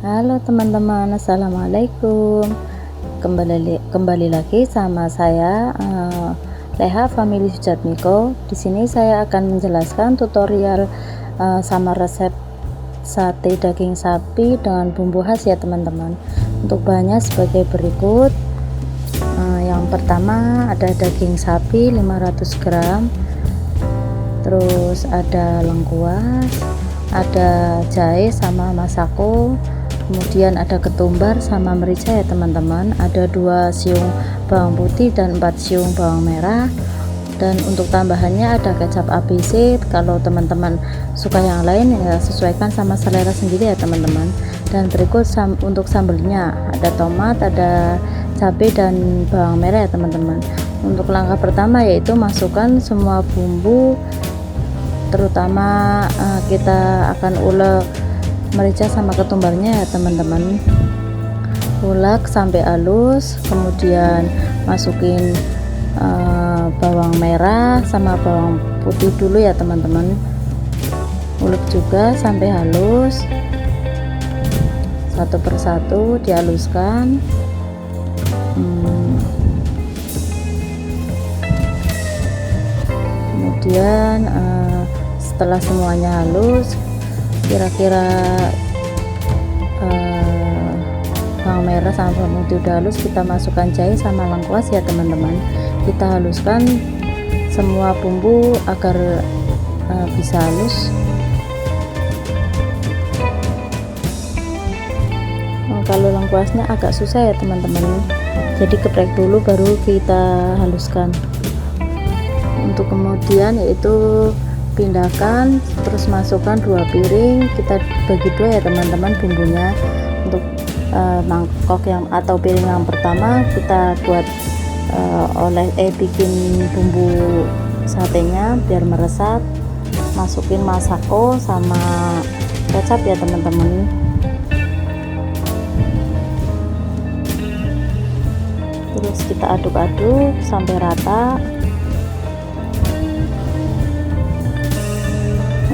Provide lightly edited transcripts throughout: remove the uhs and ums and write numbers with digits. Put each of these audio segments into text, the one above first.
Halo teman-teman, assalamualaikum. Kembali lagi sama saya Leha Family Sujatmiko. Di sini saya akan menjelaskan tutorial sama resep sate daging sapi dengan bumbu khas ya teman-teman. Untuk bahannya sebagai berikut. Yang pertama ada daging sapi 500 gram, terus ada lengkuas, ada jahe sama masako, kemudian ada ketumbar sama merica ya teman-teman, ada 2 siung bawang putih dan 4 siung bawang merah, dan untuk tambahannya ada kecap ABC. Kalau teman-teman suka yang lain ya sesuaikan sama selera sendiri ya teman-teman. Dan berikut untuk sambelnya ada tomat, ada cabai dan bawang merah ya teman-teman. Untuk langkah pertama yaitu masukkan semua bumbu, terutama kita akan ulek merica sama ketumbarnya ya teman-teman. Ulek sampai halus, kemudian masukin bawang merah sama bawang putih dulu ya teman-teman. Ulek juga sampai halus, satu persatu dihaluskan. Kemudian setelah semuanya halus, kira-kira bawang merah sama bawang putih udah halus, kita masukkan jahe sama lengkuas ya teman-teman. Kita haluskan semua bumbu agar bisa halus. Kalau lengkuasnya agak susah ya teman-teman, jadi geprek dulu baru kita haluskan. Untuk kemudian yaitu pindahkan, terus masukkan 2 piring, kita bagi 2 ya teman-teman bumbunya. Untuk mangkok atau piring yang pertama kita buat bikin bumbu satenya biar meresap. Masukin masako sama kecap ya teman-teman. Terus kita aduk-aduk sampai rata.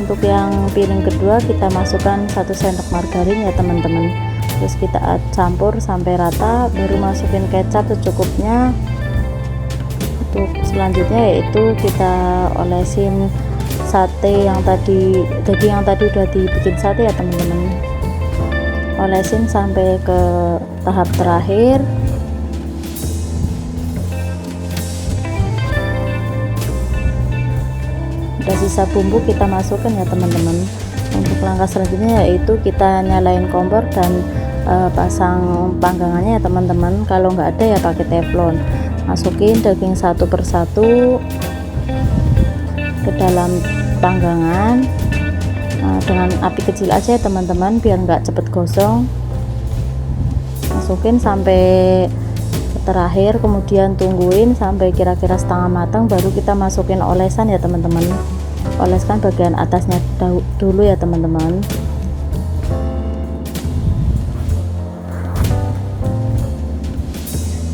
Untuk yang piring kedua kita masukkan 1 sendok margarin ya teman-teman. Terus kita campur sampai rata, baru masukin kecap secukupnya. Untuk selanjutnya yaitu kita olesin sate yang tadi, daging yang tadi udah dibikin sate ya teman-teman. Olesin sampai ke tahap terakhir. Udah sisa bumbu kita masukkan ya teman-teman. Untuk langkah selanjutnya yaitu kita nyalain kompor dan pasang panggangannya ya teman-teman. Kalau nggak ada ya pakai teflon. Masukin daging satu persatu ke dalam panggangan dengan api kecil aja ya teman-teman biar nggak cepet gosong. Masukin sampai terakhir, kemudian tungguin sampai kira-kira setengah matang, baru kita masukin olesan ya teman-teman. Oleskan bagian atasnya dulu ya teman-teman.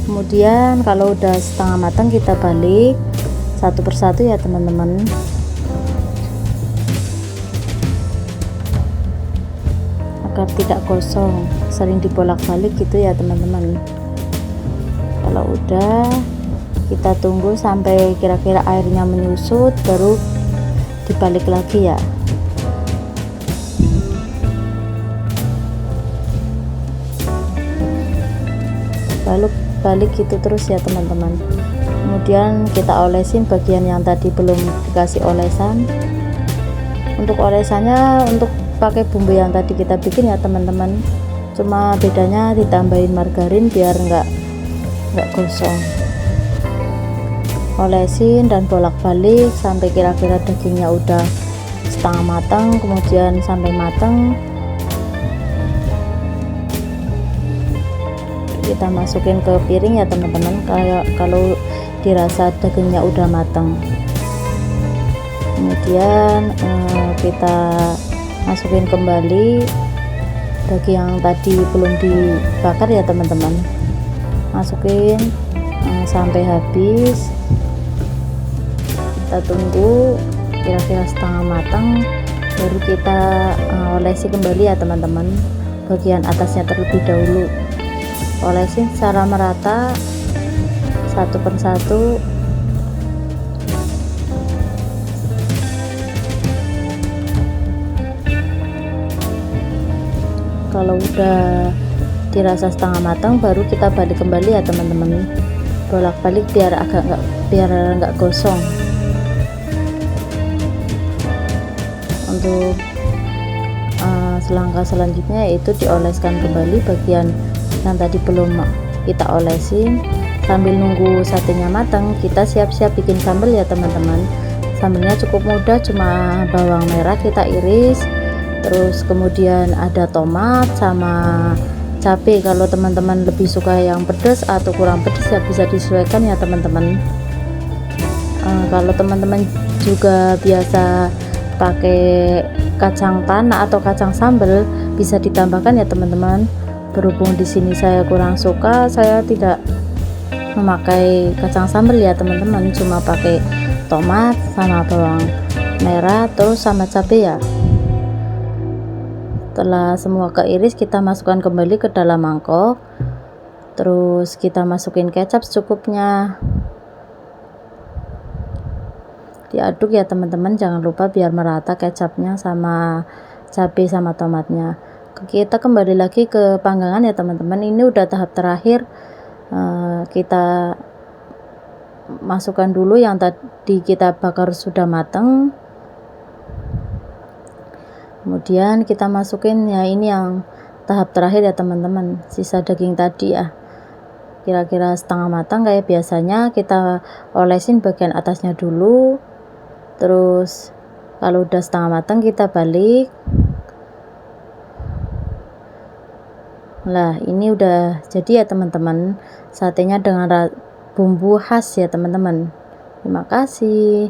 Kemudian kalau udah setengah matang kita balik satu persatu ya teman-teman. Agar tidak gosong, sering dibolak-balik gitu ya teman-teman. Kalau udah, kita tunggu sampai kira-kira airnya menyusut, baru dibalik lagi ya. Balik gitu terus ya teman-teman. Kemudian kita olesin bagian yang tadi belum dikasih olesan. Untuk olesannya untuk pakai bumbu yang tadi kita bikin ya teman-teman, cuma bedanya ditambahin margarin biar nggak gosong. Olesin dan bolak-balik sampai kira-kira dagingnya udah setengah matang, kemudian sampai matang. Kita masukin ke piring ya teman-teman kalau dirasa dagingnya udah matang. Kemudian kita masukin kembali daging yang tadi belum dibakar ya teman-teman. Masukin sampai habis. Kita tunggu kira-kira setengah matang, baru kita olesi kembali ya teman-teman. bagian atasnya terlebih dahulu. Olesin secara merata satu persatu. Kalau udah dirasa setengah matang, baru kita balik kembali ya teman-teman, bolak-balik biar nggak gosong. Untuk selangkah selanjutnya yaitu dioleskan kembali bagian yang tadi belum kita olesin. Sambil nunggu satenya matang, kita siap-siap bikin sambal ya teman-teman. Sambelnya cukup mudah, cuma bawang merah kita iris, terus kemudian ada tomat sama cabai. Kalau teman-teman lebih suka yang pedas atau kurang pedas ya bisa disesuaikan ya teman-teman. Kalau teman-teman juga biasa pakai kacang tanah atau kacang sambal, bisa ditambahkan ya teman-teman. Berhubung di sini saya kurang suka, saya tidak memakai kacang sambal ya teman-teman, cuma pakai tomat sama bawang merah terus sama cabai ya. Setelah semua keiris, kita masukkan kembali ke dalam mangkok, terus kita masukin kecap secukupnya, diaduk ya teman-teman, jangan lupa biar merata kecapnya sama cabai sama tomatnya. Kita kembali lagi ke panggangan ya teman-teman. Ini udah tahap terakhir, kita masukkan dulu yang tadi kita bakar sudah matang, kemudian kita masukin ya, ini yang tahap terakhir ya teman-teman, sisa daging tadi ya, kira-kira setengah matang. Kayak biasanya kita olesin bagian atasnya dulu, terus kalau udah setengah matang kita balik. Nah ini udah jadi ya teman-teman, satenya dengan bumbu khas ya teman-teman. Terima kasih.